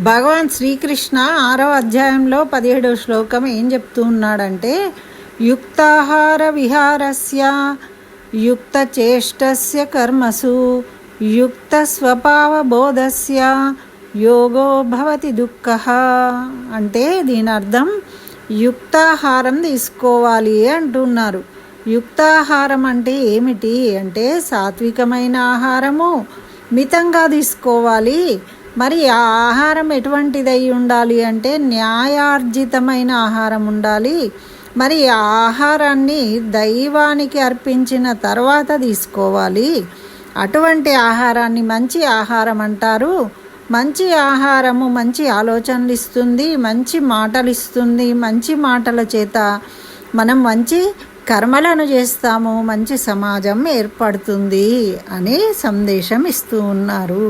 భగవాన్ శ్రీకృష్ణ 6వ అధ్యాయంలో 17వ శ్లోకం ఏం చెప్తూ ఉన్నాడంటే, యుక్తాహార విహారస్య యుక్త చేష్టస్య కర్మసు యుక్త స్వభావబోధస్య యోగో భవతి దుఃఖః. అంటే దీని అర్థం యుక్తాహారం తీసుకోవాలి అంటున్నారు. యుక్తాహారం అంటే ఏమిటి అంటే సాత్వికమైన ఆహారము మితంగా తీసుకోవాలి. మరి ఆ ఆహారం ఎటువంటిదై ఉండాలి అంటే న్యాయార్జితమైన ఆహారం ఉండాలి. మరి ఆ ఆహారాన్ని దైవానికి అర్పించిన తర్వాత తీసుకోవాలి. అటువంటి ఆహారాన్ని మంచి ఆహారం అంటారు. మంచి ఆహారము మంచి ఆలోచనలు ఇస్తుంది, మంచి మాటలు ఇస్తుంది. మంచి మాటల చేత మనం మంచి కర్మలను చేస్తాము, మంచి సమాజం ఏర్పడుతుంది అనే సందేశం ఇస్తూ ఉన్నారు.